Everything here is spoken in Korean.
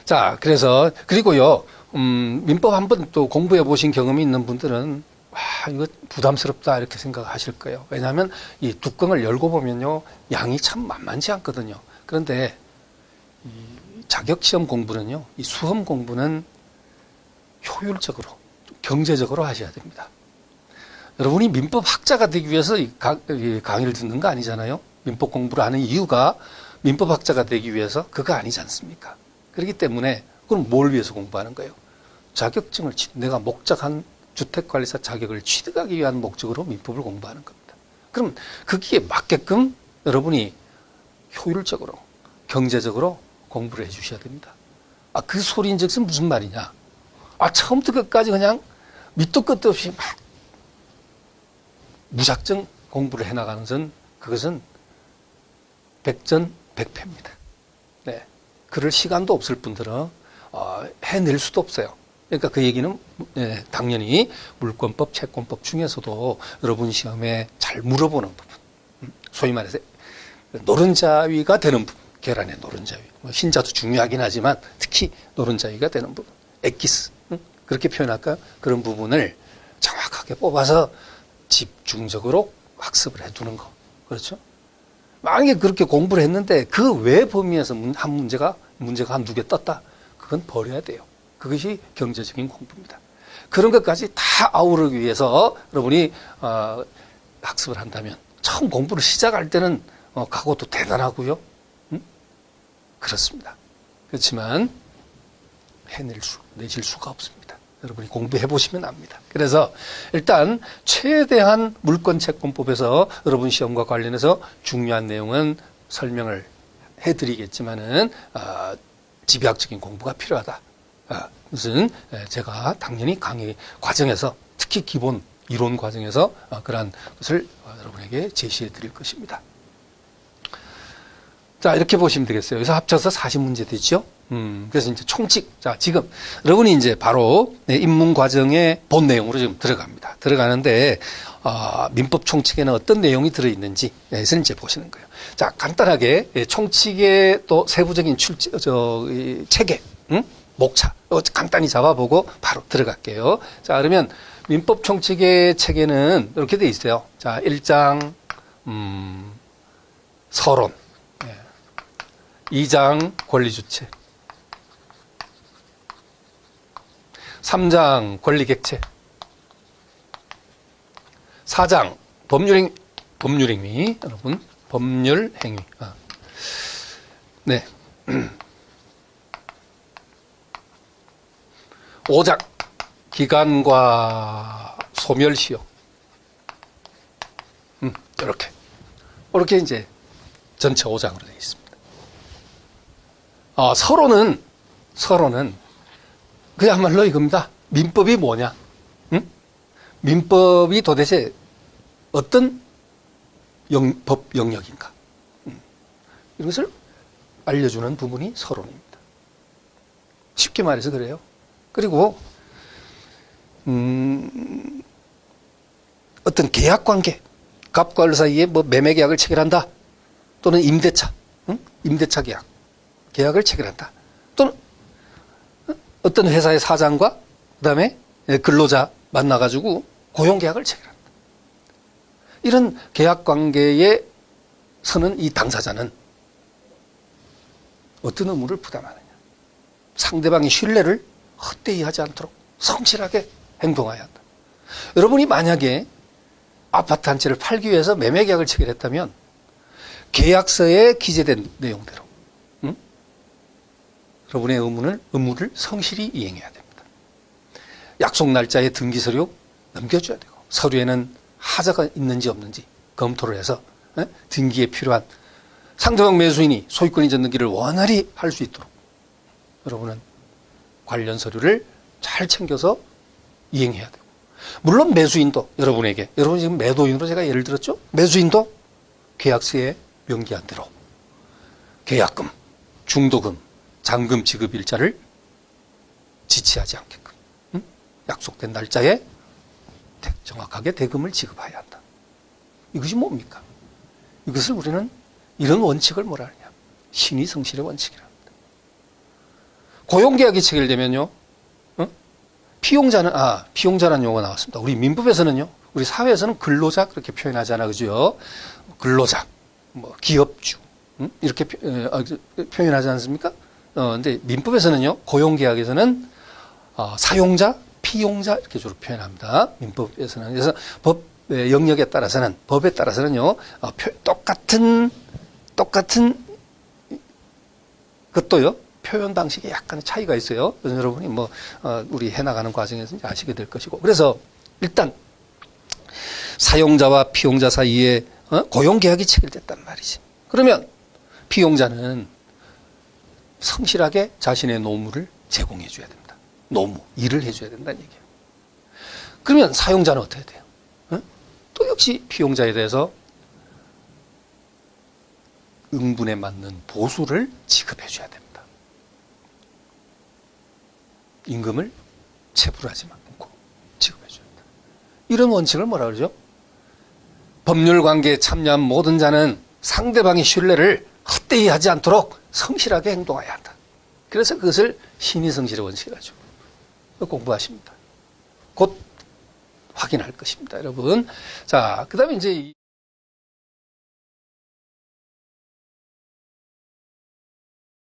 자, 그래서, 그리고요, 민법 한번 또 공부해 보신 경험이 있는 분들은, 와, 이거 부담스럽다, 이렇게 생각하실 거예요. 왜냐하면 이 뚜껑을 열고 보면요, 양이 참 만만치 않거든요. 그런데, 이 자격시험 공부는요, 이 수험 공부는 효율적으로, 경제적으로 하셔야 됩니다. 여러분이 민법 학자가 되기 위해서 이 강의를 듣는 거 아니잖아요. 민법 공부를 하는 이유가 민법 학자가 되기 위해서 그거 아니지 않습니까? 그렇기 때문에 그럼 뭘 위해서 공부하는 거예요? 자격증을 내가 목적한 주택관리사 자격을 취득하기 위한 목적으로 민법을 공부하는 겁니다. 그럼 거기에 맞게끔 여러분이 효율적으로 경제적으로 공부를 해 주셔야 됩니다. 아, 그 소리인즉슨 무슨 말이냐? 아, 처음부터 끝까지 그냥 밑도 끝도 없이 막 무작정 공부를 해나가는 건 그것은 백전백패입니다. 네. 그럴 시간도 없을 뿐더러 해낼 수도 없어요. 그러니까 그 얘기는 당연히 물권법, 채권법 중에서도 여러분 시험에 잘 물어보는 부분, 소위 말해서 노른자위가 되는 부분, 계란의 노른자위, 흰자도 중요하긴 하지만 특히 노른자위가 되는 부분, 엑기스, 그렇게 표현할까요? 그런 부분을 정확하게 뽑아서 집중적으로 학습을 해두는 거. 그렇죠? 만약에 그렇게 공부를 했는데 그 외 범위에서 한 문제가 한두 개 떴다. 그건 버려야 돼요. 그것이 경제적인 공부입니다. 그런 것까지 다 아우르기 위해서 여러분이 학습을 한다면 처음 공부를 시작할 때는 각오도 대단하고요. 그렇습니다. 그렇지만 내실 수가 없습니다. 여러분이 공부해 보시면 압니다. 그래서 일단 최대한 물권채권법에서 여러분 시험과 관련해서 중요한 내용은 설명을 해드리겠지만은 집약적인 공부가 필요하다. 무슨 제가 당연히 강의 과정에서 특히 기본 이론 과정에서 그러한 것을 여러분에게 제시해 드릴 것입니다. 자, 이렇게 보시면 되겠어요. 여기서 합쳐서 40문제 되죠? 그래서 이제 총칙. 자, 지금 여러분이 이제 바로 입문 과정의 본 내용으로 지금 들어갑니다. 들어가는데, 민법 총칙에는 어떤 내용이 들어있는지, 를 이제 보시는 거예요. 자, 간단하게 총칙의 또 세부적인 체계, 목차, 간단히 잡아보고 바로 들어갈게요. 자, 그러면 민법 총칙의 체계는 이렇게 돼 있어요. 자, 1장, 서론. 2장 권리주체, 3장 권리객체, 4장 법률행위, 여러분 법률행위. 네. 5장 기간과 소멸시효. 이렇게 이제 전체 5장으로 되어 있습니다. 서론은 그야말로 이겁니다. 민법이 뭐냐? 민법이 도대체 어떤 법 영역인가? 이것을 알려주는 부분이 서론입니다. 쉽게 말해서 그래요. 그리고 어떤 계약관계, 갑과 을 사이에 뭐 매매계약을 체결한다. 또는 임대차 계약을 체결한다. 또는 어떤 회사의 사장과 그다음에 근로자 만나가지고 고용계약을 체결한다. 이런 계약관계에 서는 이 당사자는 어떤 의무를 부담하느냐. 상대방의 신뢰를 헛되이 하지 않도록 성실하게 행동해야 한다. 여러분이 만약에 아파트 한 채를 팔기 위해서 매매계약을 체결했다면 계약서에 기재된 내용대로 여러분의 의무를 성실히 이행해야 됩니다. 약속 날짜에 등기서류 넘겨줘야 되고 서류에는 하자가 있는지 없는지 검토를 해서 등기에 필요한 상대방 매수인이 소유권 이전 등기를 원활히 할 수 있도록 여러분은 관련 서류를 잘 챙겨서 이행해야 되고 물론 매수인도 여러분 지금 매도인으로 제가 예를 들었죠. 매수인도 계약서에 명기한 대로 계약금, 중도금, 잔금 지급 일자를 지체하지 않게끔 약속된 날짜에 정확하게 대금을 지급해야 한다. 이것이 뭡니까? 이것을 우리는 이런 원칙을 뭐라 하느냐? 신의 성실의 원칙이라 합니다. 고용계약이 체결되면요. 어? 피용자라는 용어가 나왔습니다. 우리 민법에서는요. 우리 사회에서는 근로자 그렇게 표현하잖아. 그죠? 근로자, 뭐 기업주 이렇게 표현하지 않습니까? 근데 민법에서는요. 고용계약에서는 사용자, 피용자 이렇게 주로 표현합니다. 민법에서는. 그래서 법 영역에 따라서는 법에 따라서는요. 똑같은 것도요. 표현 방식에 약간의 차이가 있어요. 그래서 여러분이 우리 해나가는 과정에서 이제 아시게 될 것이고. 그래서 일단 사용자와 피용자 사이에 고용계약이 체결됐단 말이지. 그러면 피용자는 성실하게 자신의 노무를 제공해 줘야 됩니다. 노무, 일을 해줘야 된다는 얘기예요. 그러면 사용자는 어떻게 돼요? 또 역시 피용자에 대해서 응분에 맞는 보수를 지급해 줘야 됩니다. 임금을 체불하지 않고 지급해 줘야 된다. 이런 원칙을 뭐라 그러죠? 법률관계에 참여한 모든 자는 상대방의 신뢰를 헛되이 하지 않도록 성실하게 행동해야 한다. 그래서 그것을 신의성실의 원칙이라고 하죠. 공부하십니다. 곧 확인할 것입니다, 여러분. 자, 그 다음에 이제